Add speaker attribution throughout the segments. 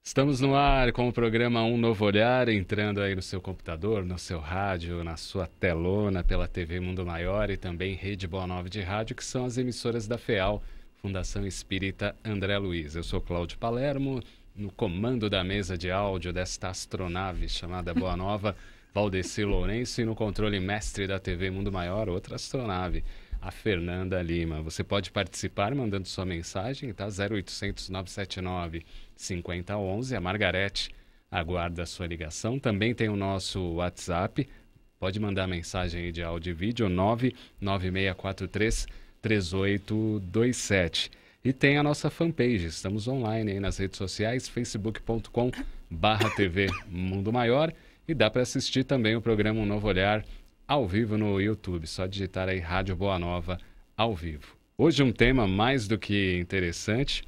Speaker 1: Estamos no ar com o programa Um Novo Olhar, entrando aí no seu computador, no seu rádio, na sua telona, pela TV Mundo Maior e também Rede Boa Nova de Rádio, que são as emissoras da FEAL, Fundação Espírita André Luiz. Eu sou Cláudio Palermo, no comando da mesa de áudio desta astronave chamada Boa Nova, Valdeci Lourenço, e no controle mestre da TV Mundo Maior, outra astronave, a Fernanda Lima. Você pode participar mandando sua mensagem, tá? 0800 979 5011. A Margarete aguarda a sua ligação. Também tem o nosso WhatsApp. Pode mandar mensagem aí de áudio e vídeo, 99643 3827. E tem a nossa fanpage. Estamos online aí nas redes sociais, facebook.com/TV Mundo Maior. E dá para assistir também o programa Um Novo Olhar ao vivo no YouTube. Só digitar aí Rádio Boa Nova ao vivo. Hoje um tema mais do que interessante,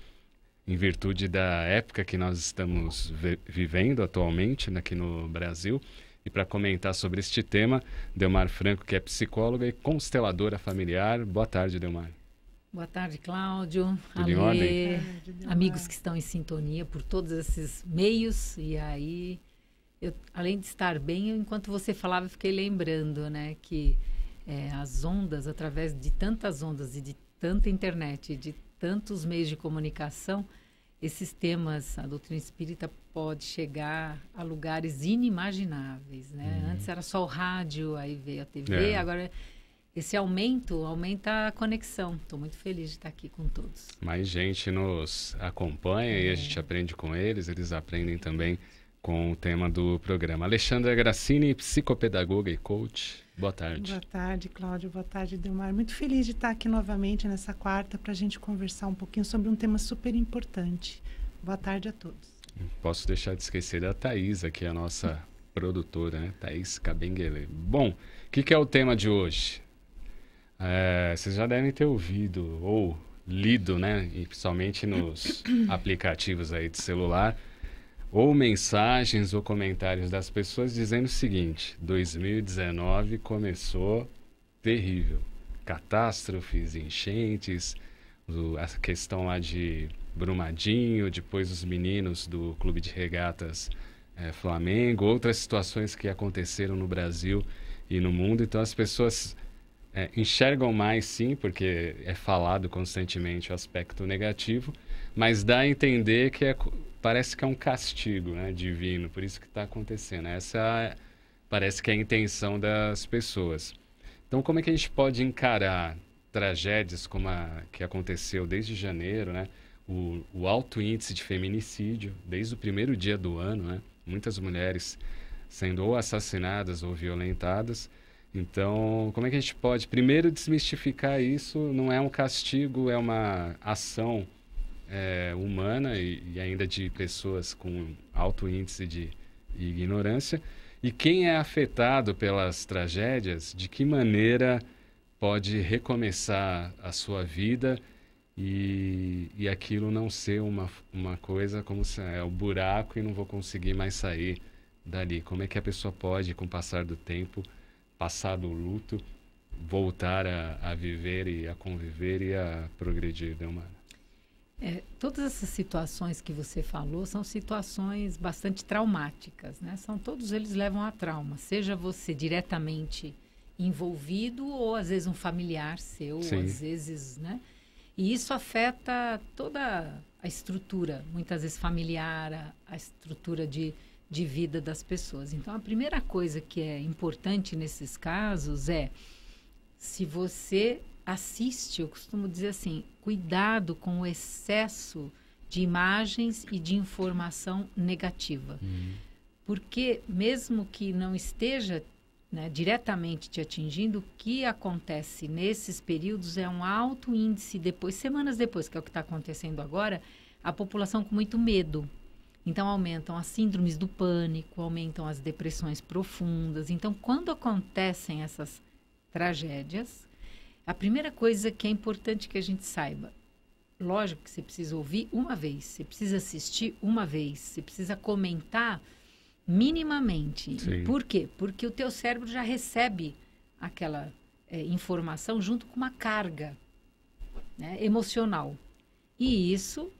Speaker 1: em virtude da época que nós estamos vivendo atualmente aqui no Brasil. E para comentar sobre este tema, Delmar Franco, que é psicóloga e consteladora familiar. Boa tarde, Delmar.
Speaker 2: Boa tarde, Cláudio.
Speaker 1: Tudo em ordem?
Speaker 2: Amigos que estão em sintonia por todos esses meios. E aí, além de estar bem, enquanto você falava, eu fiquei lembrando, né, que as ondas, através de tantas ondas e de tanta internet, e de tantos meios de comunicação, esses temas, a doutrina espírita pode chegar a lugares inimagináveis, né? Antes era só o rádio, aí veio a TV, agora esse aumenta a conexão. Estou muito feliz de estar aqui com todos.
Speaker 1: Mais gente nos acompanha e a gente aprende com eles aprendem também com o tema do programa. Alexandra Grassini, psicopedagoga e coach. Boa tarde.
Speaker 3: Boa tarde, Cláudio. Boa tarde, Delmar. Muito feliz de estar aqui novamente nessa quarta para a gente conversar um pouquinho sobre um tema super importante. Boa tarde a todos.
Speaker 1: Não posso deixar de esquecer da Thaís, aqui a nossa produtora, né? Thaís Cabenguele. Bom, o que é o tema de hoje? Vocês já devem ter ouvido ou lido, né? E principalmente nos aplicativos aí de celular, ou mensagens ou comentários das pessoas dizendo o seguinte: 2019 começou terrível. Catástrofes, enchentes, a questão lá de Brumadinho, depois os meninos do Clube de Regatas Flamengo, outras situações que aconteceram no Brasil e no mundo. Então as pessoas enxergam mais, sim, porque é falado constantemente o aspecto negativo, mas dá a entender que parece que é um castigo, né, divino, por isso que está acontecendo. Essa parece que é a intenção das pessoas. Então, como é que a gente pode encarar tragédias como a que aconteceu desde janeiro, né? O alto índice de feminicídio, desde o primeiro dia do ano, né? Muitas mulheres sendo ou assassinadas ou violentadas. Então, como é que a gente pode, primeiro, desmistificar isso? Não é um castigo, é uma ação humana e ainda de pessoas com alto índice de ignorância. E quem é afetado pelas tragédias, de que maneira pode recomeçar a sua vida e aquilo não ser uma coisa como se é o buraco e não vou conseguir mais sair dali. Como é que a pessoa pode, com o passar do tempo, passado o luto, voltar a viver e a conviver e a progredir, Delmar?
Speaker 2: Todas essas situações que você falou são situações bastante traumáticas, né? Todos eles levam a trauma, seja você diretamente envolvido ou às vezes um familiar seu,
Speaker 1: Sim.
Speaker 2: Às vezes, né? E isso afeta toda a estrutura, muitas vezes familiar, a estrutura de vida das pessoas. Então, a primeira coisa que é importante nesses casos se você assiste, eu costumo dizer assim, cuidado com o excesso de imagens e de informação negativa. Porque mesmo que não esteja, né, diretamente te atingindo, o que acontece nesses períodos é um alto índice semanas depois, que é o que está acontecendo agora, a população com muito medo. Então, aumentam as síndromes do pânico, aumentam as depressões profundas. Então, quando acontecem essas tragédias, a primeira coisa que é importante que a gente saiba, lógico que você precisa ouvir uma vez, você precisa assistir uma vez, você precisa comentar minimamente.
Speaker 1: Sim.
Speaker 2: Por quê? Porque o teu cérebro já recebe aquela informação junto com uma carga, né, emocional. E isso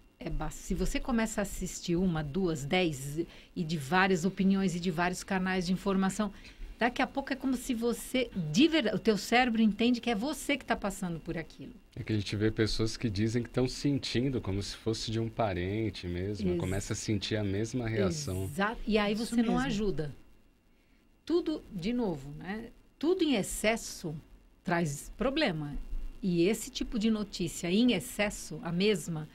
Speaker 2: Se você começa a assistir 1, 2, 10 e de várias opiniões e de vários canais de informação, daqui a pouco é como se você, de verdade, o teu cérebro entende que é você que está passando por aquilo.
Speaker 1: É que a gente vê pessoas que dizem que estão sentindo como se fosse de um parente mesmo. Começa a sentir a mesma reação.
Speaker 2: Exato. E aí
Speaker 3: Isso
Speaker 2: você não
Speaker 3: mesmo.
Speaker 2: ajuda. Tudo, de novo, né? Tudo em excesso traz problema. E esse tipo de notícia em excesso, a mesma,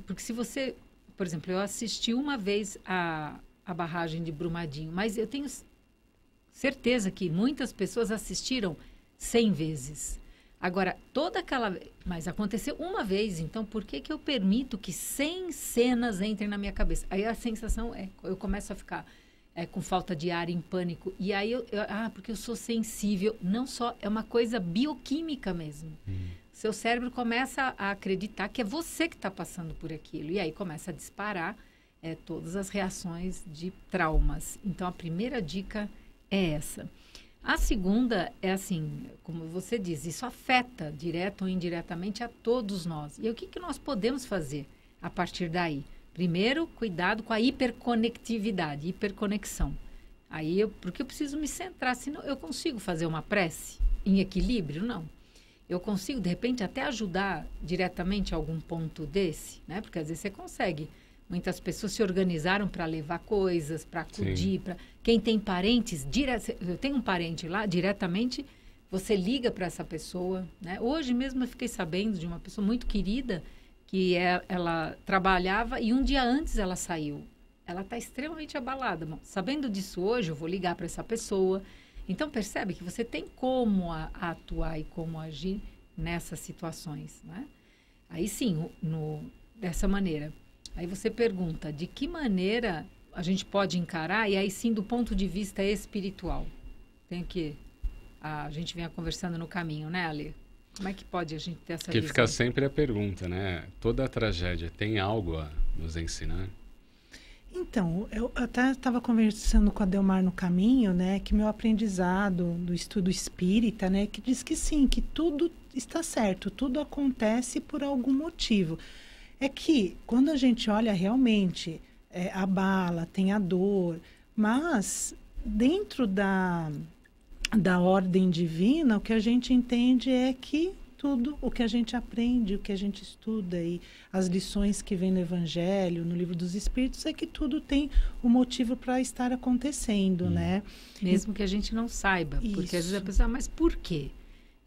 Speaker 2: porque se você, por exemplo, eu assisti uma vez a barragem de Brumadinho, mas eu tenho certeza que muitas pessoas assistiram 100 vezes. Agora, mas aconteceu uma vez, então por que eu permito que 100 cenas entrem na minha cabeça? Aí a sensação eu começo a ficar com falta de ar, em pânico. E aí, porque eu sou sensível. Não só, é uma coisa bioquímica mesmo. Seu cérebro começa a acreditar que é você que está passando por aquilo. E aí começa a disparar todas as reações de traumas. Então, a primeira dica é essa. A segunda é assim, como você diz, isso afeta, direto ou indiretamente, a todos nós. E o que nós podemos fazer a partir daí? Primeiro, cuidado com a hiperconectividade, hiperconexão. Porque eu preciso me centrar, senão eu consigo fazer uma prece em equilíbrio? Não. Eu consigo, de repente, até ajudar diretamente a algum ponto desse, né? Porque às vezes você consegue. Muitas pessoas se organizaram para levar coisas, para acudir. Quem tem parentes, eu tenho um parente lá, diretamente, você liga para essa pessoa, né? Hoje mesmo eu fiquei sabendo de uma pessoa muito querida, que ela trabalhava e um dia antes ela saiu. Ela está extremamente abalada. Bom, sabendo disso hoje, eu vou ligar para essa pessoa. Então, percebe que você tem como atuar e como agir nessas situações, né? Aí sim, dessa maneira. Aí você pergunta, de que maneira a gente pode encarar? E aí sim, do ponto de vista espiritual. A gente vinha conversando no caminho, né, Ale? Como é que pode a gente ter essa visão?
Speaker 1: Que fica sempre a pergunta, né? Toda a tragédia tem algo a nos ensinar?
Speaker 3: Então, eu até estava conversando com a Delmar no caminho, né? Que meu aprendizado do estudo espírita, né? Que diz que sim, que tudo está certo, tudo acontece por algum motivo. É que quando a gente olha realmente, abala, tem a dor, mas dentro da ordem divina, o que a gente entende é que tudo o que a gente aprende, o que a gente estuda e as lições que vem no Evangelho, no Livro dos Espíritos, é que tudo tem um motivo para estar acontecendo, né?
Speaker 2: Mesmo que a gente não saiba, porque às vezes a
Speaker 3: Isso.
Speaker 2: pessoa, mas por quê?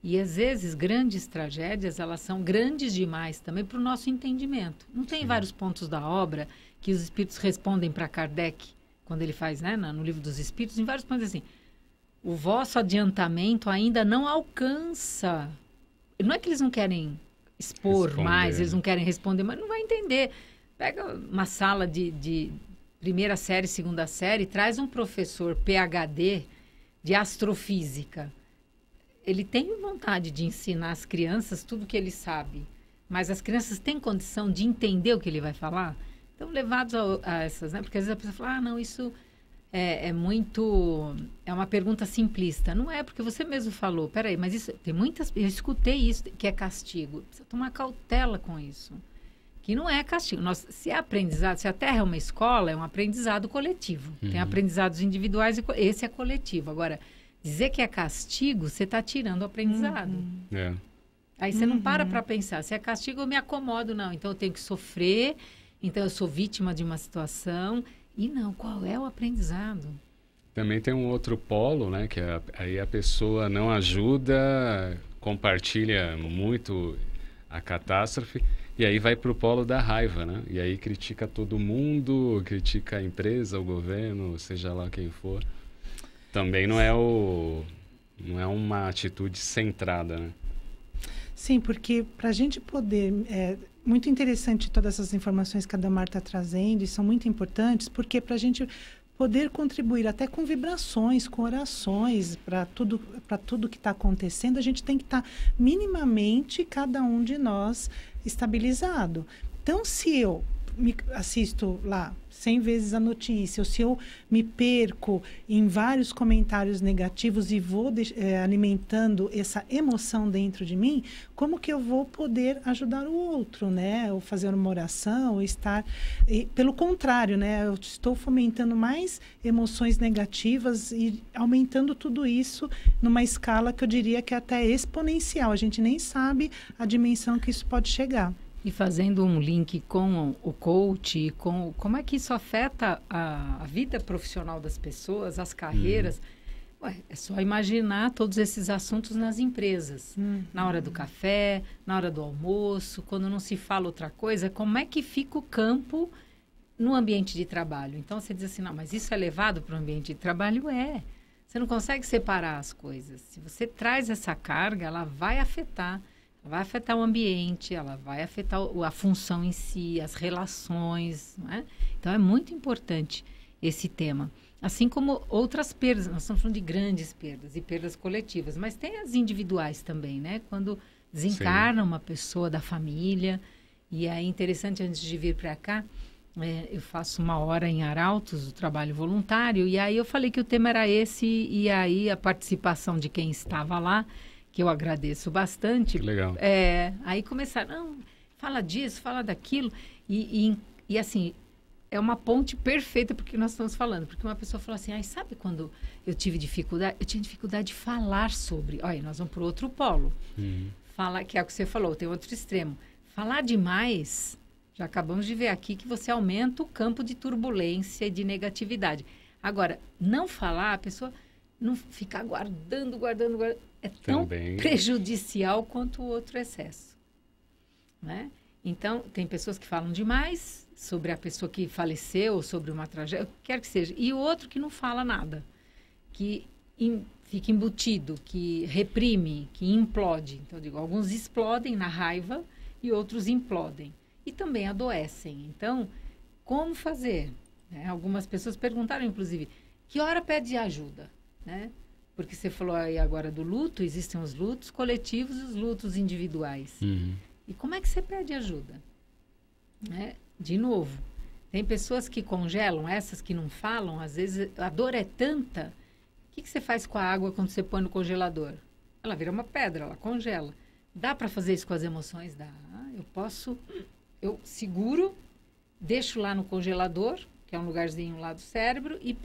Speaker 2: E às vezes grandes tragédias, elas são grandes demais também para o nosso entendimento. Não tem vários pontos da obra que os Espíritos respondem para Kardec, quando ele faz, né, no Livro dos Espíritos, em vários pontos assim, o vosso adiantamento ainda não alcança. Não é que eles não querem expor mais, eles não querem responder, mas não vai entender. Pega uma sala de primeira série, segunda série, traz um professor PhD de astrofísica. Ele tem vontade de ensinar às crianças tudo que ele sabe, mas as crianças têm condição de entender o que ele vai falar? Então, levados a essas, né? Porque às vezes a pessoa fala, não, isso é uma pergunta simplista. Não é, porque você mesmo falou, peraí, mas isso, eu escutei isso, que é castigo. Precisa tomar cautela com isso, que não é castigo. Se é aprendizado, se a Terra é uma escola, é um aprendizado coletivo. Tem aprendizados individuais e esse é coletivo. Agora, dizer que é castigo, você está tirando o aprendizado. Aí você não para pensar, se é castigo eu me acomodo, não. Então eu tenho que sofrer, então eu sou vítima de uma situação. E não, qual é o aprendizado?
Speaker 1: Também tem um outro polo, né? Que aí a pessoa não ajuda, compartilha muito a catástrofe, e aí vai para o polo da raiva, né? E aí critica todo mundo, critica a empresa, o governo, seja lá quem for. Também não é uma atitude centrada, né?
Speaker 3: Sim, porque para a gente poder... muito interessante todas essas informações que a Delmar está trazendo, e são muito importantes, porque para a gente poder contribuir até com vibrações, com orações, para tudo que está acontecendo, a gente tem que estar minimamente, cada um de nós, estabilizado. Então, se eu assisto lá 100 vezes a notícia, ou se eu me perco em vários comentários negativos e vou alimentando essa emoção dentro de mim, como que eu vou poder ajudar o outro, né? Ou fazer uma oração, ou estar... pelo contrário, né? Eu estou fomentando mais emoções negativas e aumentando tudo isso numa escala que eu diria que é até exponencial. A gente nem sabe a dimensão que isso pode chegar.
Speaker 2: E fazendo um link com o coach, com como é que isso afeta a vida profissional das pessoas, as carreiras. Ué, é só imaginar todos esses assuntos nas empresas. Na hora do café, na hora do almoço, quando não se fala outra coisa, como é que fica o campo no ambiente de trabalho? Então, você diz assim, não, mas isso é levado para o ambiente de trabalho? É. Você não consegue separar as coisas. Se você traz essa carga, ela vai afetar o ambiente, ela vai afetar a função em si, as relações, não é? Então, é muito importante esse tema. Assim como outras perdas, nós estamos falando de grandes perdas e perdas coletivas, mas tem as individuais também, né? Quando desencarna uma pessoa da família, e é interessante, antes de vir para cá, eu faço 1 hora em Arautos, o trabalho voluntário, e aí eu falei que o tema era esse, e aí a participação de quem estava lá, que eu agradeço bastante.
Speaker 1: Que legal.
Speaker 2: Aí começaram, não, fala disso, fala daquilo. E assim, é uma ponte perfeita porque nós estamos falando. Porque uma pessoa falou assim, sabe quando eu tive dificuldade? Eu tinha dificuldade de falar sobre. Olha, nós vamos para o outro polo. Fala, que é o que você falou, tem outro extremo. Falar demais, já acabamos de ver aqui que você aumenta o campo de turbulência e de negatividade. Agora, não falar, a pessoa não ficar guardando. É tão prejudicial quanto o outro excesso, né? Então, tem pessoas que falam demais sobre a pessoa que faleceu, sobre uma tragédia, quer que seja. E o outro que não fala nada, que fica embutido, que reprime, que implode. Então, eu digo, alguns explodem na raiva e outros implodem. E também adoecem. Então, como fazer? Né? Algumas pessoas perguntaram, inclusive, que hora pede ajuda, né? Porque você falou aí agora do luto, existem os lutos coletivos e os lutos individuais. E como é que você pede ajuda? Né? De novo, tem pessoas que congelam, essas que não falam, às vezes a dor é tanta. O que você faz com a água quando você põe no congelador? Ela vira uma pedra, ela congela. Dá para fazer isso com as emoções? Dá. Eu seguro, deixo lá no congelador, que é um lugarzinho lá do cérebro, e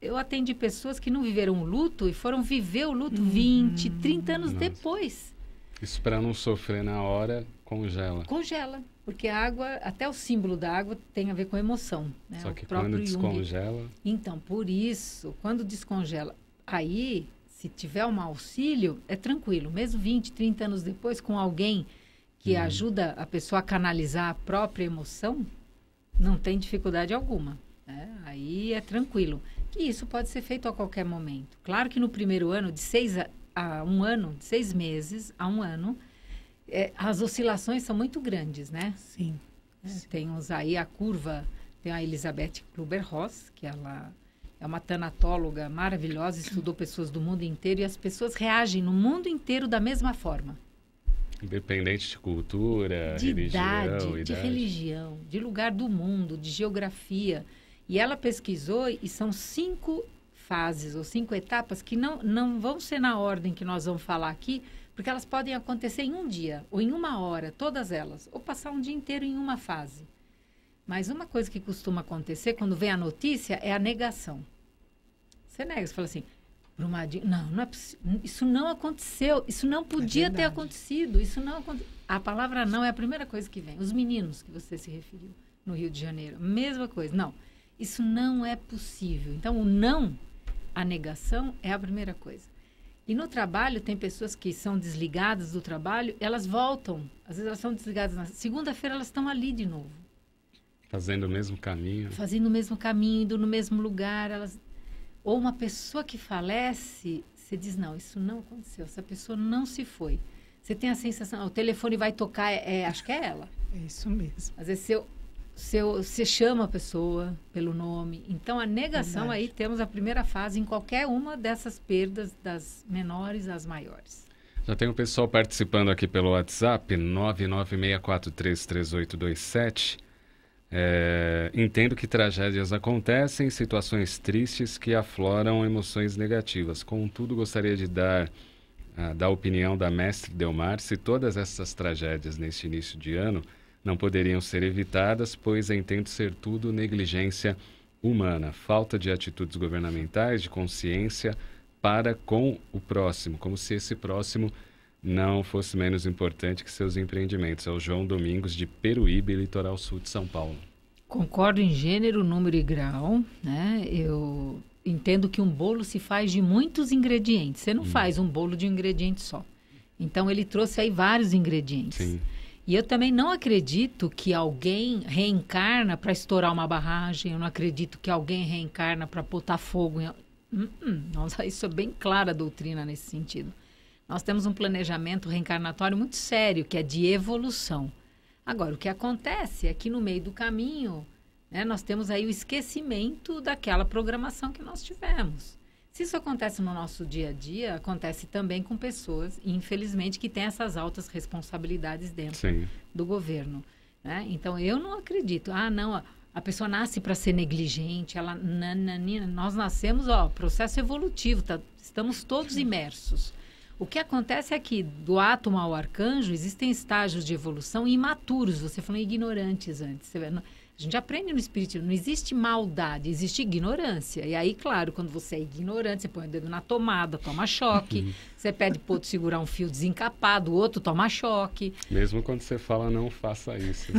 Speaker 2: eu atendi pessoas que não viveram o luto e foram viver o luto 20, 30 anos depois.
Speaker 1: Isso para não sofrer na hora, congela.
Speaker 2: Congela, porque a água, até o símbolo da água tem a ver com emoção. Né?
Speaker 1: Só que quando descongela...
Speaker 2: Então, por isso, quando descongela, aí, se tiver um auxílio, é tranquilo. Mesmo 20, 30 anos depois, com alguém que ajuda a pessoa a canalizar a própria emoção, não tem dificuldade alguma. Né? Aí é tranquilo. E isso pode ser feito a qualquer momento. Claro que no primeiro ano, de 6 a 1 ano, de 6 meses a 1 ano, as oscilações são muito grandes, né?
Speaker 3: Sim.
Speaker 2: Temos aí a curva, tem a Elizabeth Kluber-Ross, que ela é uma tanatóloga maravilhosa, estudou pessoas do mundo inteiro e as pessoas reagem no mundo inteiro da mesma forma.
Speaker 1: Independente de cultura,
Speaker 2: de
Speaker 1: religião,
Speaker 2: de religião, de lugar do mundo, de geografia. E ela pesquisou e são 5 fases ou 5 etapas que não vão ser na ordem que nós vamos falar aqui, porque elas podem acontecer em um dia ou em 1 hora, todas elas, ou passar um dia inteiro em uma fase. Mas uma coisa que costuma acontecer quando vem a notícia é a negação. Você nega, você fala assim, Brumadinho, não é possível, isso não aconteceu, isso não podia ter acontecido, isso não aconteceu. A palavra não é a primeira coisa que vem. Os meninos que você se referiu no Rio de Janeiro, mesma coisa, não. Isso não é possível. Então, o não, a negação, é a primeira coisa. E no trabalho, tem pessoas que são desligadas do trabalho, elas voltam. Às vezes elas são desligadas na segunda-feira, elas estão ali de novo.
Speaker 1: Fazendo o mesmo caminho.
Speaker 2: Fazendo o mesmo caminho, indo no mesmo lugar. Ou uma pessoa que falece, você diz, não, isso não aconteceu. Essa pessoa não se foi. Você tem a sensação, o telefone vai tocar, acho que é ela.
Speaker 3: É isso mesmo.
Speaker 2: Às vezes, você chama a pessoa pelo nome. Então, a negação, aí temos a primeira fase em qualquer uma dessas perdas, das menores às maiores.
Speaker 1: Já tem o pessoal participando aqui pelo WhatsApp, 996433827. Entendo que tragédias acontecem, situações tristes que afloram emoções negativas. Contudo, gostaria de dar a opinião da mestre Delmar se todas essas tragédias neste início de ano não poderiam ser evitadas, pois entendo ser tudo negligência humana, falta de atitudes governamentais, de consciência para com o próximo, como se esse próximo não fosse menos importante que seus empreendimentos. É o João Domingos, de Peruíbe, litoral sul de São Paulo.
Speaker 2: Concordo em gênero, número e grau, né? Eu entendo que um bolo se faz de muitos ingredientes. Você não faz um bolo de um ingrediente só. Então, ele trouxe aí vários ingredientes.
Speaker 1: Sim.
Speaker 2: E eu também não acredito que alguém reencarna para estourar uma barragem. Eu não acredito que alguém reencarna para botar fogo em... Nossa, isso é bem clara a doutrina nesse sentido. Nós temos um planejamento reencarnatório muito sério, que é de evolução. Agora, o que acontece é que no meio do caminho, né, nós temos aí o esquecimento daquela programação que nós tivemos. Se isso acontece no nosso dia a dia, acontece também com pessoas, infelizmente, que têm essas altas responsabilidades dentro do governo, né? Então, eu não acredito. Não, a pessoa nasce para ser negligente, nós nascemos, processo evolutivo, estamos todos imersos. O que acontece é que, do átomo ao arcanjo, existem estágios de evolução imaturos. Você falou ignorantes antes. Você vê, a gente aprende no espiritismo, não existe maldade, existe ignorância. E aí, claro, quando você é ignorante, você põe o dedo na tomada, toma choque. Você pede para outro segurar um fio desencapado, o outro toma choque.
Speaker 1: Mesmo quando você fala, não faça isso.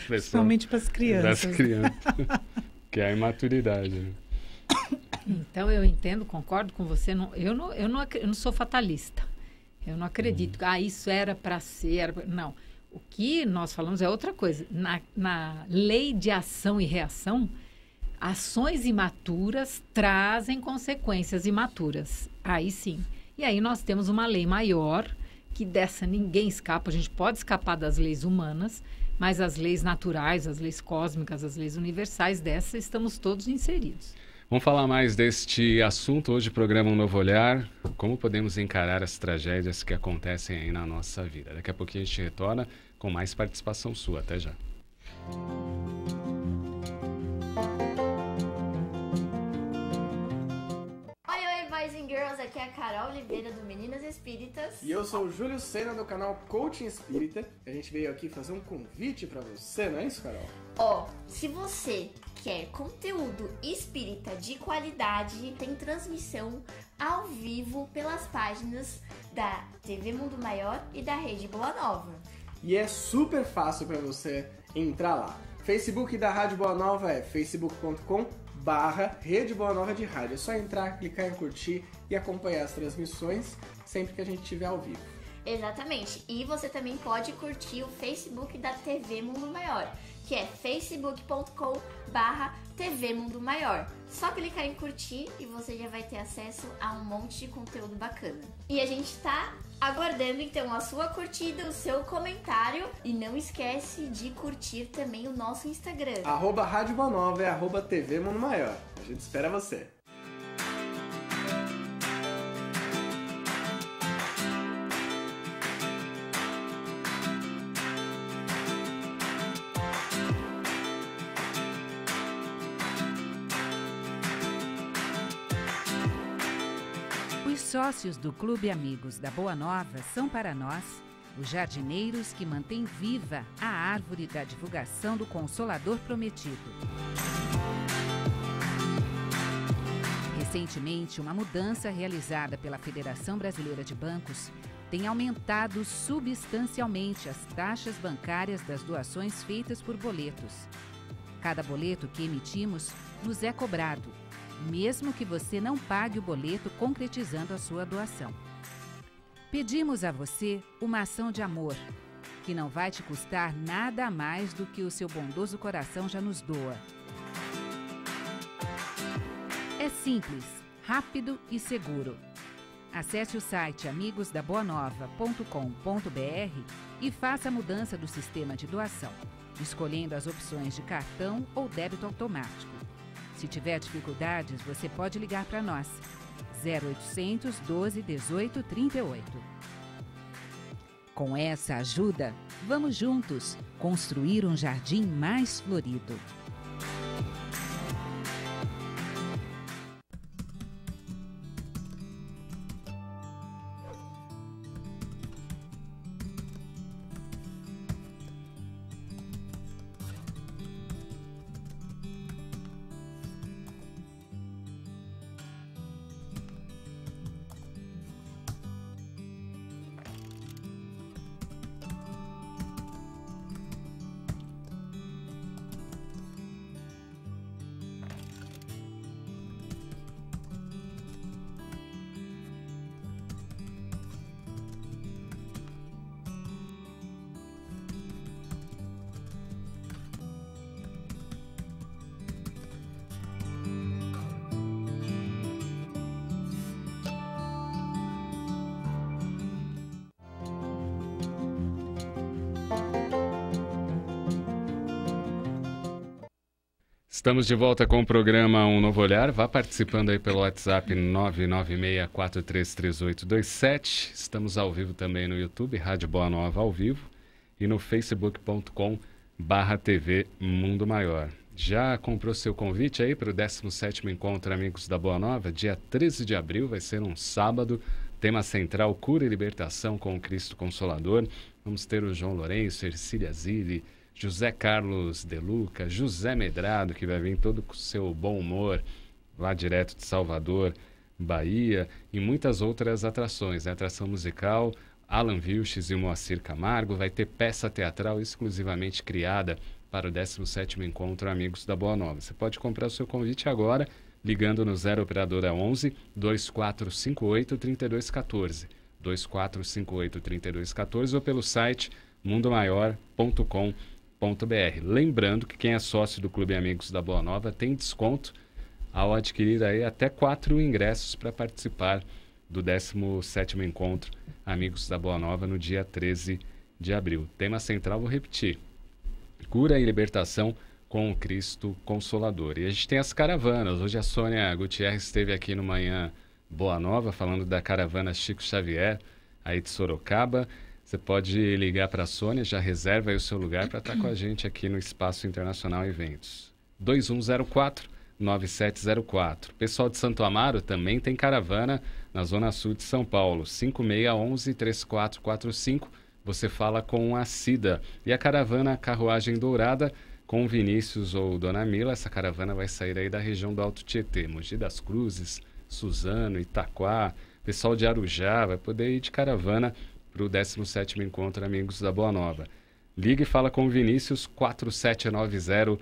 Speaker 3: Principalmente para as crianças.
Speaker 1: Das crianças. Que é a imaturidade, né?
Speaker 2: Então, eu entendo, concordo com você. Eu não sou fatalista. Eu não acredito. Isso era para ser. Não. O que nós falamos é outra coisa. Na lei de ação e reação, ações imaturas trazem consequências imaturas. Aí sim. E aí nós temos uma lei maior, que dessa ninguém escapa. A gente pode escapar das leis humanas, mas as leis naturais, as leis cósmicas, as leis universais, dessa estamos todos inseridos.
Speaker 1: Vamos falar mais deste assunto hoje, programa Um Novo Olhar, como podemos encarar as tragédias que acontecem aí na nossa vida. Daqui a pouquinho a gente retorna com mais participação sua. Até já.
Speaker 4: Oi, boys and girls, aqui é a Carol Oliveira do Meninas Espíritas.
Speaker 5: E eu sou o Júlio Sena do canal Coaching Espírita. A gente veio aqui fazer um convite pra você, não é isso, Carol?
Speaker 4: Se você quer conteúdo espírita de qualidade, tem transmissão ao vivo pelas páginas da TV Mundo Maior e da Rede Boa Nova.
Speaker 5: E é super fácil para você entrar lá. Facebook da Rádio Boa Nova é facebook.com/Rede Boa Nova de Rádio. É só entrar, clicar em curtir e acompanhar as transmissões sempre que a gente estiver ao vivo.
Speaker 4: Exatamente. E você também pode curtir o Facebook da TV Mundo Maior, que é facebook.com/TV Mundo Maior. Só clicar em curtir e você já vai ter acesso a um monte de conteúdo bacana. E a gente tá aguardando então a sua curtida, o seu comentário, e não esquece de curtir também o nosso Instagram.
Speaker 5: @Rádio Boa Nova é @TV Mundo Maior. A gente espera você.
Speaker 6: Os sócios do Clube Amigos da Boa Nova são para nós os jardineiros que mantêm viva a árvore da divulgação do Consolador Prometido. Recentemente, uma mudança realizada pela Federação Brasileira de Bancos tem aumentado substancialmente as taxas bancárias das doações feitas por boletos. Cada boleto que emitimos nos é cobrado, mesmo que você não pague o boleto concretizando a sua doação. Pedimos a você uma ação de amor, que não vai te custar nada a mais do que o seu bondoso coração já nos doa. É simples, rápido e seguro. Acesse o site amigosdaboanova.com.br e faça a mudança do sistema de doação, escolhendo as opções de cartão ou débito automático. Se tiver dificuldades, você pode ligar para nós. 0800 12 18 38. Com essa ajuda, vamos juntos construir um jardim mais florido.
Speaker 1: Estamos de volta com o programa Um Novo Olhar. Vá participando aí pelo WhatsApp 996433827. Estamos ao vivo também no YouTube, Rádio Boa Nova ao vivo, e no facebook.com/TV Mundo Maior. Já comprou seu convite aí para o 17º Encontro Amigos da Boa Nova? Dia 13 de abril, vai ser um sábado. Tema central, cura e libertação com o Cristo Consolador. Vamos ter o João Lourenço, Ercília Zilli, José Carlos De Luca, José Medrado, que vai vir todo com seu bom humor, lá direto de Salvador, Bahia, e muitas outras atrações, né? Atração musical, Alan Vilches e Moacir Camargo, vai ter peça teatral exclusivamente criada para o 17º Encontro Amigos da Boa Nova. Você pode comprar o seu convite agora, ligando no 0 Operadora 11 2458 3214, 2458 3214, ou pelo site mundomaior.com.br. Lembrando que quem é sócio do Clube Amigos da Boa Nova tem desconto ao adquirir aí até 4 ingressos para participar do 17º Encontro Amigos da Boa Nova no dia 13 de abril. Tema central, vou repetir: cura e libertação com o Cristo Consolador. E a gente tem as caravanas. Hoje a Sônia Gutierrez esteve aqui no Manhã Boa Nova falando da caravana Chico Xavier aí de Sorocaba. Você pode ligar para a Sônia, já reserva aí o seu lugar para estar com a gente aqui no Espaço Internacional Eventos. 2104-9704. Pessoal de Santo Amaro também tem caravana na Zona Sul de São Paulo. 5611-3445. Você fala com a Cida. E a caravana Carruagem Dourada com Vinícius ou Dona Mila. Essa caravana vai sair aí da região do Alto Tietê. Mogi das Cruzes, Suzano, Itaquá. Pessoal de Arujá vai poder ir de caravana para o 17º Encontro Amigos da Boa Nova. Ligue e fala com o Vinícius 4790-1920.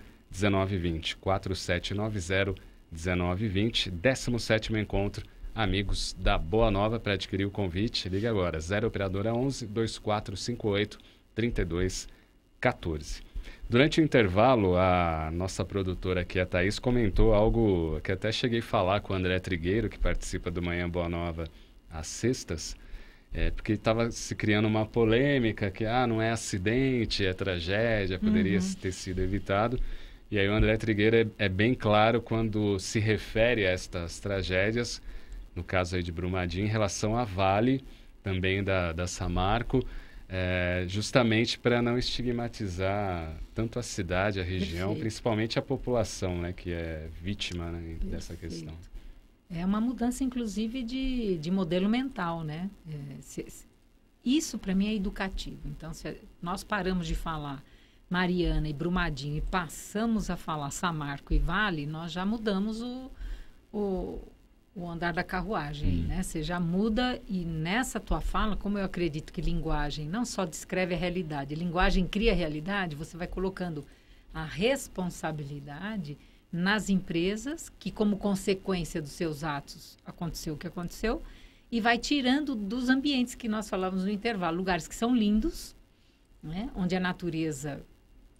Speaker 1: 4790-1920. 17º Encontro Amigos da Boa Nova. Para adquirir o convite, ligue agora. 0 Operadora 11 2458 3214. Durante o intervalo, a nossa produtora aqui, a Thaís, comentou algo que até cheguei a falar com o André Trigueiro, que participa do Manhã Boa Nova às sextas. Porque estava se criando uma polêmica que não é acidente, é tragédia, poderia ter sido evitado. E aí o André Trigueiro é bem claro quando se refere a estas tragédias, no caso aí de Brumadinho, em relação à Vale, também da Samarco, justamente para não estigmatizar tanto a cidade, a região,
Speaker 2: Perfeito.
Speaker 1: Principalmente a população, né, que é vítima, né, dessa questão.
Speaker 2: É uma mudança, inclusive, de modelo mental, né? Isso, para mim, é educativo. Então, se nós paramos de falar Mariana e Brumadinho e passamos a falar Samarco e Vale, nós já mudamos o andar da carruagem, né? Você já muda, e nessa tua fala, como eu acredito que linguagem não só descreve a realidade, linguagem cria a realidade, você vai colocando a responsabilidade nas empresas, que como consequência dos seus atos aconteceu o que aconteceu, e vai tirando dos ambientes que nós falávamos no intervalo, lugares que são lindos, né? Onde a natureza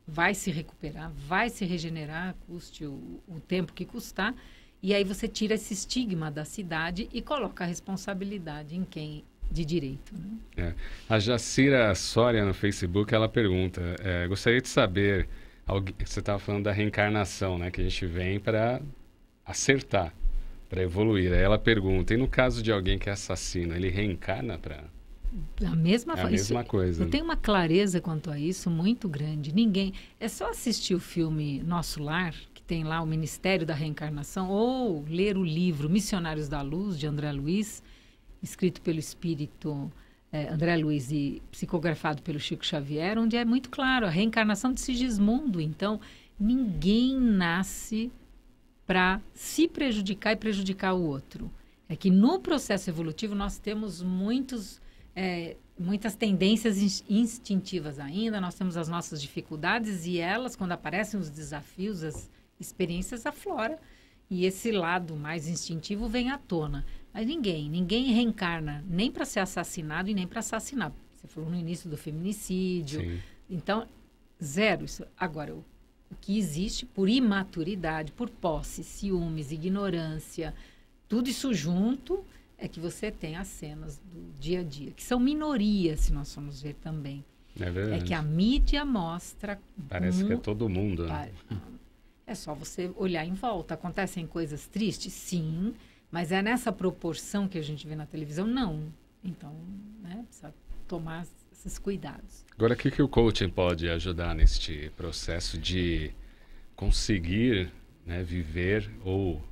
Speaker 2: vai se recuperar, vai se regenerar, custe o tempo que custar, e aí você tira esse estigma da cidade e coloca a responsabilidade em quem de direito. Né?
Speaker 1: A Jacira Soria no Facebook, ela pergunta, gostaria de saber, você estava falando da reencarnação, né, que a gente vem para acertar, para evoluir. Aí ela pergunta, e no caso de alguém que é assassino, ele reencarna para
Speaker 2: A mesma,
Speaker 1: É a mesma coisa.
Speaker 2: Eu tenho uma clareza quanto a isso muito grande. Ninguém... É só assistir o filme Nosso Lar, que tem lá o Ministério da Reencarnação, ou ler o livro Missionários da Luz, de André Luiz, escrito pelo espírito André Luiz e psicografado pelo Chico Xavier, onde é muito claro, a reencarnação de Sigismundo. Então, ninguém nasce para se prejudicar e prejudicar o outro. É que no processo evolutivo nós temos muitas tendências instintivas ainda, nós temos as nossas dificuldades e elas, quando aparecem os desafios, as experiências afloram e esse lado mais instintivo vem à tona. Mas ninguém reencarna nem para ser assassinado e nem para assassinar. Você falou no início do feminicídio.
Speaker 1: Sim.
Speaker 2: Então, zero isso. Agora, o que existe por imaturidade, por posse, ciúmes, ignorância, tudo isso junto é que você tem as cenas do dia a dia, que são minorias, se nós formos ver também.
Speaker 1: É verdade.
Speaker 2: É que a mídia mostra...
Speaker 1: Parece que é todo mundo, né?
Speaker 2: É só você olhar em volta. Acontecem coisas tristes? Sim. Mas é nessa proporção que a gente vê na televisão? Não. Então, né, precisa tomar esses cuidados.
Speaker 1: Agora, o que o coaching pode ajudar neste processo de conseguir, né, viver ou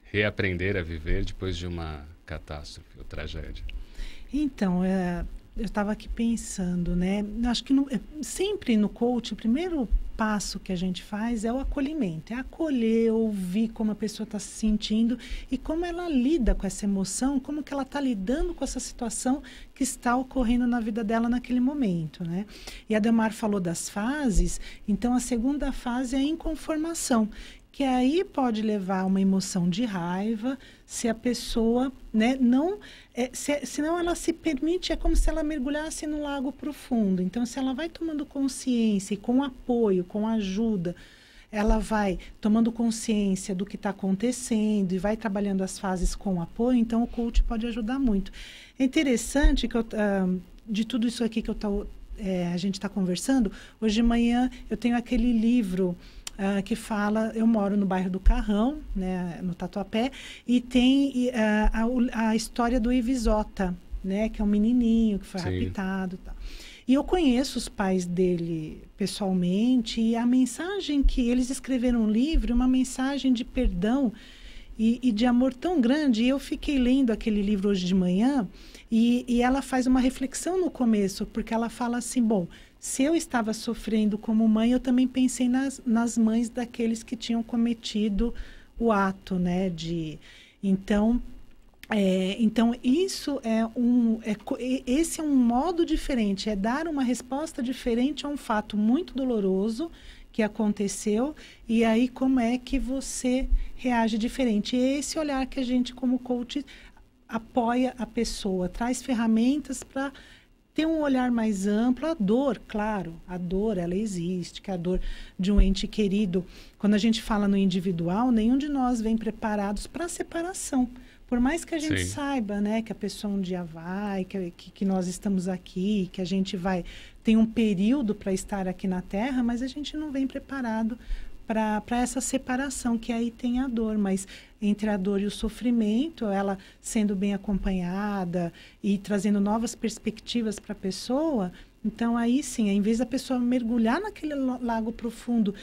Speaker 1: reaprender a viver depois de uma catástrofe ou tragédia?
Speaker 3: Então, eu estava aqui pensando, né? Acho que sempre no coaching, o primeiro passo que a gente faz é o acolhimento. É acolher, ouvir como a pessoa está se sentindo e como ela lida com essa emoção, como que ela está lidando com essa situação que está ocorrendo na vida dela naquele momento, né? E a Delmar falou das fases, então a segunda fase é a inconformação, que aí pode levar a uma emoção de raiva, se a pessoa, né, senão ela se permite, é como se ela mergulhasse num lago profundo. Então, se ela vai tomando consciência e com apoio, com ajuda, ela vai tomando consciência do que está acontecendo e vai trabalhando as fases com apoio, então o coach pode ajudar muito. É interessante que de tudo isso aqui que a gente está conversando, hoje de manhã eu tenho aquele livro... que fala, eu moro no bairro do Carrão, né, no Tatuapé, e tem a história do Ivisota, né, que é um menininho que foi raptado e tal. E eu conheço os pais dele pessoalmente, e a mensagem que eles escreveram no livro, uma mensagem de perdão e de amor tão grande. E eu fiquei lendo aquele livro hoje de manhã, e ela faz uma reflexão no começo, porque ela fala assim, bom, se eu estava sofrendo como mãe, eu também pensei nas mães daqueles que tinham cometido o ato, né? Então, isso esse é um modo diferente, é dar uma resposta diferente a um fato muito doloroso que aconteceu, e aí como é que você reage diferente. E é esse olhar que a gente, como coach, apoia a pessoa, traz ferramentas para ter um olhar mais amplo. A dor, claro, a dor, ela existe, que é a dor de um ente querido. Quando a gente fala no individual, nenhum de nós vem preparados para a separação. Por mais que a gente saiba, né, que a pessoa um dia vai, que nós estamos aqui, que a gente tem um período para estar aqui na Terra, mas a gente não vem preparado para essa separação, que aí tem a dor. Mas entre a dor e o sofrimento, ela sendo bem acompanhada e trazendo novas perspectivas para a pessoa, então aí sim, em vez da pessoa mergulhar naquele lago profundo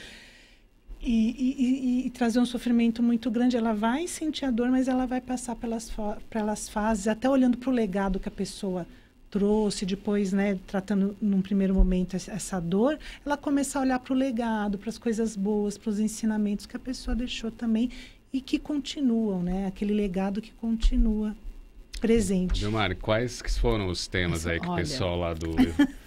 Speaker 3: e trazer um sofrimento muito grande, ela vai sentir a dor, mas ela vai passar pelas fases, até olhando para o legado que a pessoa trouxe, depois, né, tratando num primeiro momento essa dor, ela começa a olhar para o legado, para as coisas boas, para os ensinamentos que a pessoa deixou também e que continuam, né, aquele legado que continua presente.
Speaker 1: Delmar, quais que foram os temas aí que o pessoal lá do...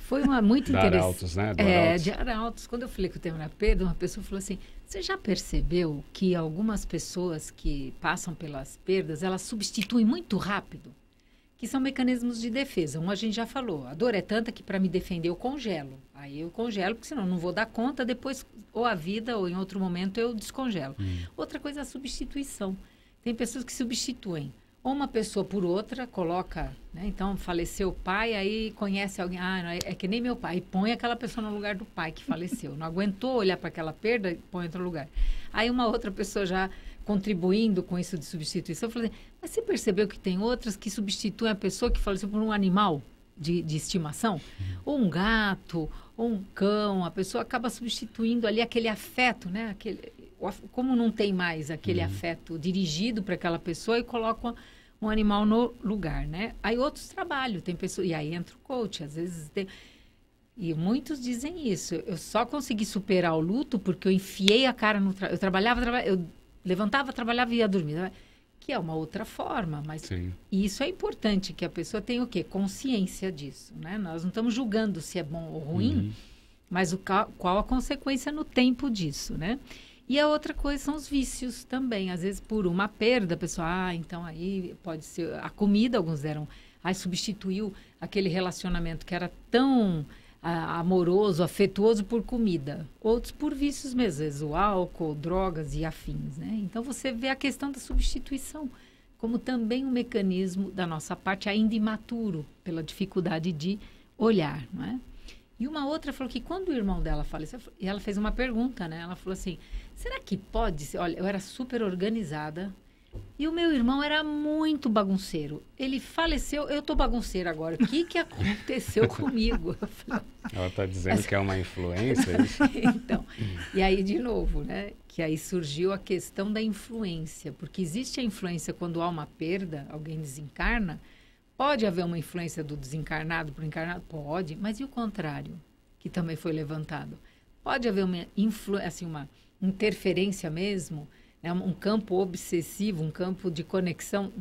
Speaker 2: Foi muito interessante.
Speaker 1: Arautos, né?
Speaker 2: De Arautos. Quando eu falei que o tema era perda, uma pessoa falou assim, você já percebeu que algumas pessoas que passam pelas perdas, elas substituem muito rápido? Que são mecanismos de defesa. Um a gente já falou, a dor é tanta que para me defender eu congelo. Aí eu congelo, porque senão eu não vou dar conta, depois ou a vida ou em outro momento eu descongelo. Outra coisa é a substituição. Tem pessoas que substituem ou uma pessoa por outra, coloca, né? Então faleceu o pai, aí conhece alguém, é que nem meu pai, e põe aquela pessoa no lugar do pai que faleceu. Não aguentou olhar para aquela perda e põe em outro lugar. Aí uma outra pessoa já contribuindo com isso de substituição, eu falei, mas você percebeu que tem outras que substituem a pessoa que faleceu por um animal? de estimação, ou um gato, ou um cão, a pessoa acaba substituindo ali aquele afeto, né? Como não tem mais aquele afeto dirigido para aquela pessoa, e coloca um animal no lugar, né? Aí outros trabalham, tem pessoas, e aí entra o coach, às vezes tem... E muitos dizem isso. Eu só consegui superar o luto porque eu enfiei a cara no... Eu trabalhava, eu levantava, trabalhava e ia dormir. Que é uma outra forma, mas
Speaker 1: Sim.
Speaker 2: isso é importante, que a pessoa tenha o quê? Consciência disso, né? Nós não estamos julgando se é bom ou ruim, mas qual a consequência no tempo disso, né? E a outra coisa são os vícios também. Às vezes, por uma perda, a pessoa, então aí pode ser a comida, alguns deram, substituiu aquele relacionamento que era tão amoroso, afetuoso por comida. Outros por vícios mesmo, às vezes o álcool, drogas e afins, né? Então, você vê a questão da substituição como também um mecanismo da nossa parte ainda imaturo, pela dificuldade de olhar, não é? E uma outra falou que quando o irmão dela faleceu, e ela fez uma pergunta, né? Ela falou assim, será que pode ser? Olha, eu era super organizada e o meu irmão era muito bagunceiro. Ele faleceu, eu tô bagunceira agora. O que aconteceu comigo? Eu falei,
Speaker 1: ela está dizendo que é uma influência, é isso?
Speaker 2: Então, e aí de novo, né? Que aí surgiu a questão da influência, porque existe a influência quando há uma perda, alguém desencarna. Pode haver uma influência do desencarnado para o encarnado? Pode, mas e o contrário, que também foi levantado? Pode haver uma assim, uma interferência mesmo, né? Um campo obsessivo, um campo de conexão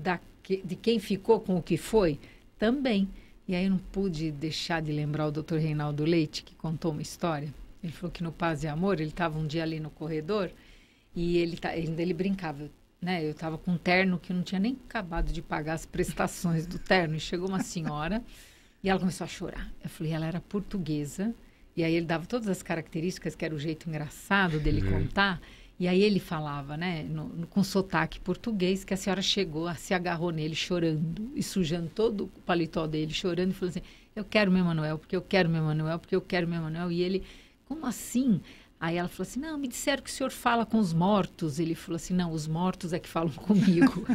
Speaker 2: de quem ficou com o que foi? Também. E aí eu não pude deixar de lembrar o Dr. Reinaldo Leite, que contou uma história. Ele falou que no Paz e Amor, ele estava um dia ali no corredor e ele brincava, né? Eu estava com um terno que eu não tinha nem acabado de pagar as prestações do terno. E chegou uma senhora e ela começou a chorar. Eu falei, ela era portuguesa. E aí ele dava todas as características, que era o jeito engraçado dele contar. E aí ele falava, né, com sotaque português, que a senhora chegou, se agarrou nele chorando e sujando todo o paletó dele, chorando, e falou assim, eu quero meu Manuel, porque eu quero meu Manuel, porque eu quero meu Manuel. E ele, como assim? Aí ela falou assim, não, me disseram que o senhor fala com os mortos. Ele falou assim, não, os mortos é que falam comigo.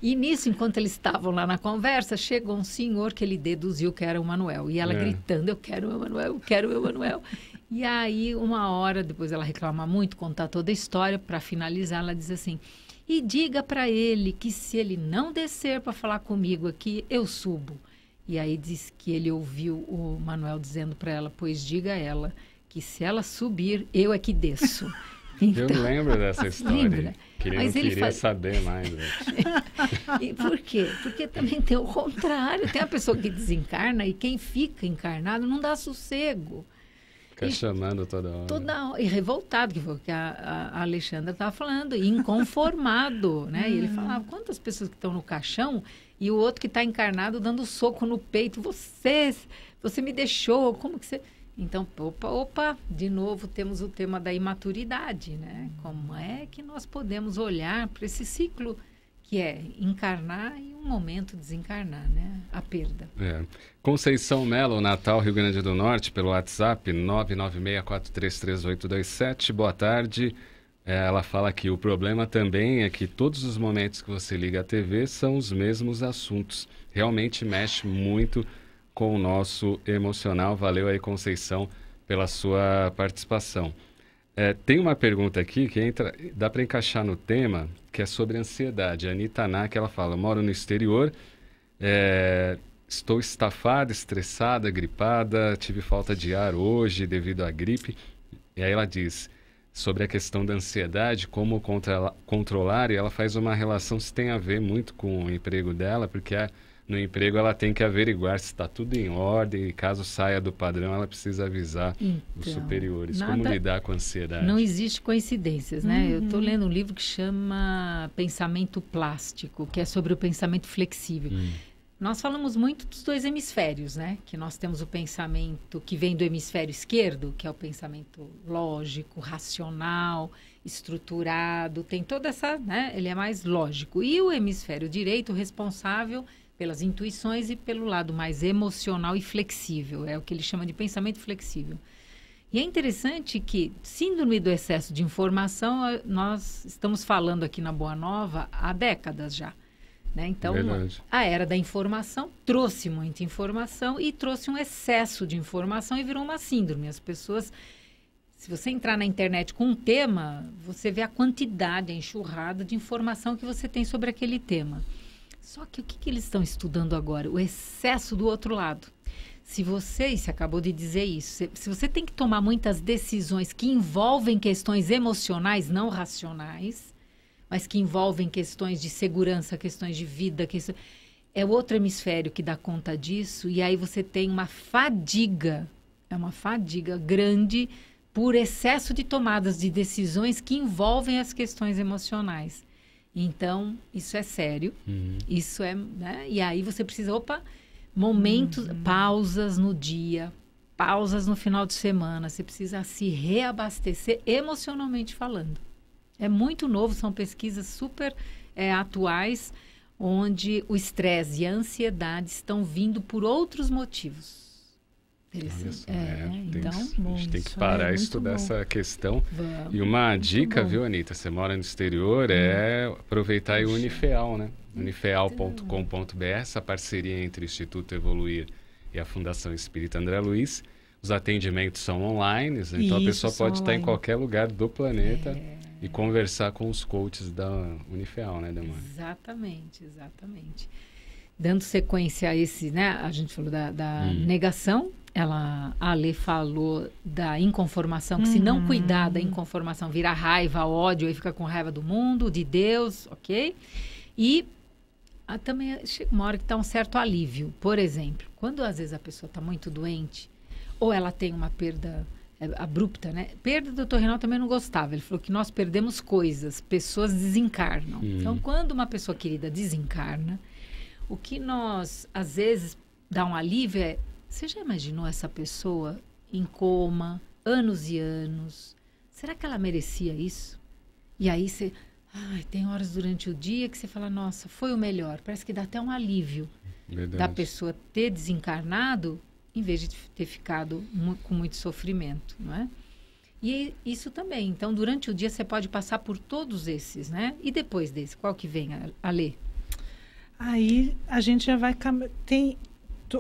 Speaker 2: E nisso, enquanto eles estavam lá na conversa, chegou um senhor que ele deduziu que era o Manuel. E ela gritando, eu quero meu Manuel, eu quero meu Manuel. E aí, uma hora, depois ela reclama muito, contar toda a história, para finalizar, ela diz assim, e diga para ele que se ele não descer para falar comigo aqui, eu subo. E aí diz que ele ouviu o Manuel dizendo para ela, pois diga a ela que se ela subir, eu é que desço. Então,
Speaker 1: eu lembro dessa história.
Speaker 2: Lembra?
Speaker 1: Mas ele queria saber mais.
Speaker 2: E por quê? Porque também tem o contrário. Tem a pessoa que desencarna e quem fica encarnado não dá sossego.
Speaker 1: Fica chamando toda hora.
Speaker 2: E revoltado, que foi o que a Alexandra estava falando, e inconformado, né? E ele falava, quantas pessoas que estão no caixão e o outro que está encarnado dando soco no peito, você me deixou, como que você... Então, opa, de novo temos o tema da imaturidade, né? Como é que nós podemos olhar para esse ciclo que é encarnar e um momento desencarnar, né? A perda.
Speaker 1: Conceição Melo, Natal, Rio Grande do Norte, pelo WhatsApp, 996433827. Boa tarde. Ela fala que o problema também é que todos os momentos que você liga a TV são os mesmos assuntos. Realmente mexe muito com o nosso emocional. Valeu aí, Conceição, pela sua participação. Tem uma pergunta aqui que dá para encaixar no tema, que é sobre ansiedade. A Anitta Nack, ela fala, moro no exterior, estou estafada, estressada, gripada, tive falta de ar hoje devido à gripe. E aí ela diz sobre a questão da ansiedade, como controlar, e ela faz uma relação, se tem a ver muito com o emprego dela, porque no emprego ela tem que averiguar se está tudo em ordem e caso saia do padrão ela precisa avisar os superiores. Como lidar com a ansiedade?
Speaker 2: Não existe coincidências, né? Eu estou lendo um livro que chama Pensamento Plástico, que é sobre o pensamento flexível. Nós falamos muito dos dois hemisférios, né? Que nós temos o pensamento que vem do hemisfério esquerdo, que é o pensamento lógico, racional, estruturado, tem toda essa, né? Ele é mais lógico. E o hemisfério direito, responsável pelas intuições e pelo lado mais emocional e flexível. É o que ele chama de pensamento flexível. E é interessante que síndrome do excesso de informação, nós estamos falando aqui na Boa Nova há décadas já. né? Então,
Speaker 1: Verdade.
Speaker 2: a era da informação trouxe muita informação e trouxe um excesso de informação e virou uma síndrome. As pessoas, se você entrar na internet com um tema, você vê a quantidade, a enxurrada de informação que você tem sobre aquele tema. Só que o que eles estão estudando agora? O excesso do outro lado. Se você acabou de dizer isso, se você tem que tomar muitas decisões que envolvem questões emocionais, não racionais, mas que envolvem questões de segurança, questões de vida, é o outro hemisfério que dá conta disso, e aí você tem uma fadiga grande por excesso de tomadas de decisões que envolvem as questões emocionais. Então, isso é sério, isso é, né? E aí você precisa, momentos, pausas no dia, pausas no final de semana, você precisa se reabastecer emocionalmente falando. É muito novo, são pesquisas super atuais, onde o estresse e a ansiedade estão vindo por outros motivos.
Speaker 1: Então,
Speaker 2: bom,
Speaker 1: a gente tem que parar e estudar essa questão.
Speaker 2: Vamos,
Speaker 1: e uma dica,
Speaker 2: bom.
Speaker 1: Viu, Anitta? Você mora no exterior, é aproveitar aí o Unifeal, né? Unifeal.com.br, essa parceria entre o Instituto Evoluir e a Fundação Espírita André Luiz. Os atendimentos são online, então a pessoa pode estar em qualquer lugar do planeta e conversar com os coaches da Unifeal, né, Delmar?
Speaker 2: Exatamente. Dando sequência a esse, né? A gente falou da negação, a Alê falou da inconformação, que se não cuidar da inconformação, vira raiva, ódio, aí fica com raiva do mundo, de Deus, ok? E também chega uma hora que está um certo alívio. Por exemplo, quando às vezes a pessoa está muito doente, ou ela tem uma perda abrupta, né? Perda, do Dr. Reinaldo também não gostava. Ele falou que nós perdemos coisas, pessoas desencarnam. Então, quando uma pessoa querida desencarna, o que nós, às vezes, dá um alívio é... Você já imaginou essa pessoa em coma, anos e anos? Será que ela merecia isso? E aí você... tem horas durante o dia que você fala, nossa, foi o melhor. Parece que dá até um alívio da pessoa ter desencarnado, em vez de ter ficado com muito sofrimento, não é? E isso também. Então, durante o dia, você pode passar por todos esses, né? E depois desse, qual que vem, Alê?
Speaker 3: Aí, a gente já vai...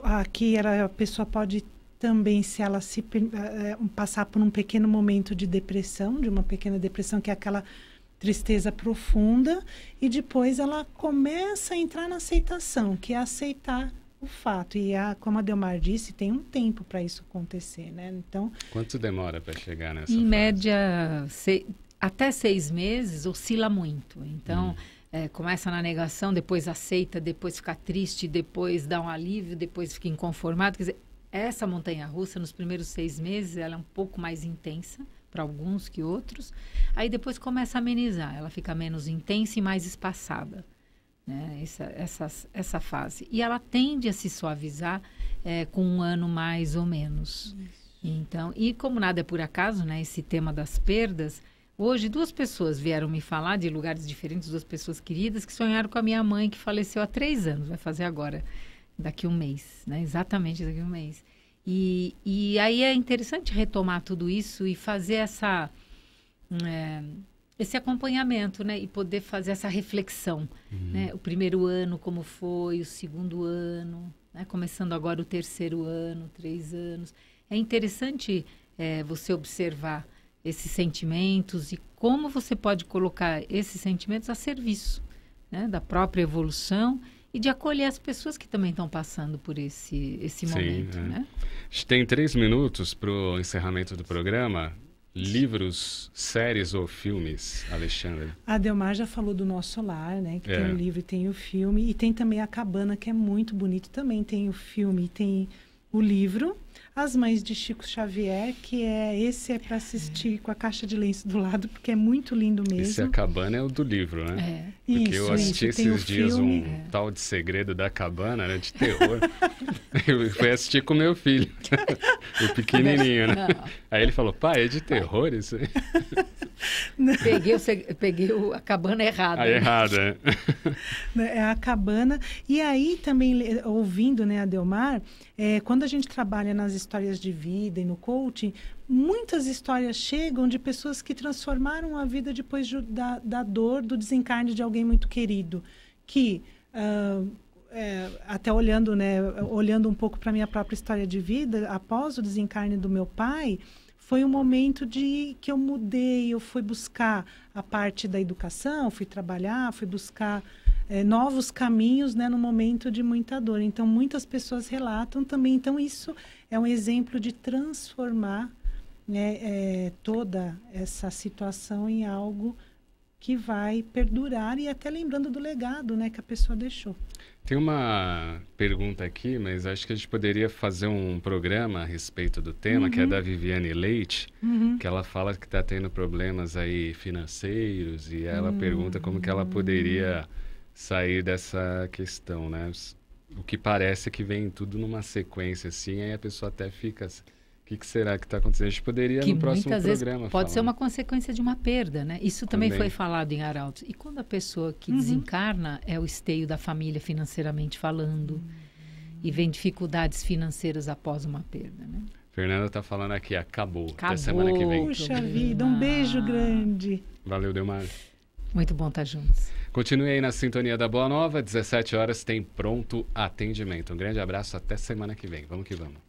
Speaker 3: Aqui, a pessoa pode também, se ela passar por um pequeno momento de depressão, de uma pequena depressão, que é aquela tristeza profunda, e depois ela começa a entrar na aceitação, que é aceitar o fato. E como a Delmar disse, tem um tempo para isso acontecer, né? Então,
Speaker 1: quanto demora para chegar nessa
Speaker 2: em
Speaker 1: fase?
Speaker 2: Média, até 6 meses, oscila muito. Então, começa na negação, depois aceita, depois fica triste, depois dá um alívio, depois fica inconformado. Quer dizer, essa montanha-russa, nos primeiros 6 meses, ela é um pouco mais intensa para alguns que outros. Aí depois começa a amenizar, ela fica menos intensa e mais espaçada, né? Essa fase. E ela tende a se suavizar com 1 ano mais ou menos. Então, e como nada é por acaso, né? Esse tema das perdas, hoje 2 pessoas vieram me falar de lugares diferentes, 2 pessoas queridas que sonharam com a minha mãe, que faleceu há 3 anos, vai fazer agora, daqui 1 mês, né? Exatamente daqui 1 mês. E aí é interessante retomar tudo isso e fazer esse acompanhamento, né? E poder fazer essa reflexão, né? O primeiro ano, como foi, o segundo ano, né? Começando agora o 3º ano, 3 anos. É interessante você observar esses sentimentos e como você pode colocar esses sentimentos a serviço, né? Da própria evolução e de acolher as pessoas que também estão passando por esse momento, né?
Speaker 1: A gente tem 3 minutos para o encerramento do programa. Livros, séries ou filmes, Alexandre?
Speaker 3: A Delmar já falou do Nosso Lar, né? Que tem o livro e tem o filme. E tem também A Cabana, que é muito bonito. Também tem o filme e tem o livro. As Mães de Chico Xavier, que esse é para assistir com a caixa de lenço do lado, porque é muito lindo mesmo.
Speaker 1: Esse A Cabana é o do livro, né? Porque eu assisti esses dias tal de Segredo da Cabana, era de terror. Eu fui assistir com meu filho, o pequenininho, né? Aí ele falou, pai, é de terror isso aí?
Speaker 2: Peguei a cabana errada.
Speaker 1: Errada,
Speaker 3: É A Cabana. E aí também, ouvindo, né, a Delmar, quando a gente trabalha nas histórias de vida e no coaching, muitas histórias chegam de pessoas que transformaram a vida depois da dor, do desencarne de alguém muito querido. Que até olhando, né, olhando um pouco para minha própria história de vida, após o desencarne do meu pai, foi um momento que eu mudei, eu fui buscar a parte da educação, fui trabalhar, fui buscar novos caminhos, né, no momento de muita dor. Então, muitas pessoas relatam também. Então, isso é um exemplo de transformar, né, toda essa situação em algo que vai perdurar e até lembrando do legado, né, que a pessoa deixou.
Speaker 1: Tem uma pergunta aqui, mas acho que a gente poderia fazer um programa a respeito do tema, que é da Viviane Leite, que ela fala que está tendo problemas aí financeiros e ela pergunta como que ela poderia sair dessa questão, né? O que parece que vem tudo numa sequência assim, aí a pessoa até fica... O que será que está acontecendo? A gente poderia no próximo programa
Speaker 2: muitas vezes pode ser uma consequência de uma perda, né? Isso também foi falado em Arautos. E quando a pessoa que desencarna é o esteio da família financeiramente falando e vem dificuldades financeiras após uma perda, né?
Speaker 1: Fernanda está falando aqui, acabou. Até semana que vem.
Speaker 3: Puxa vida, um beijo grande.
Speaker 1: Valeu, Delmar.
Speaker 2: Muito bom estar juntos.
Speaker 1: Continue aí na sintonia da Boa Nova, 17 horas tem pronto atendimento. Um grande abraço, até semana que vem. Vamos que vamos.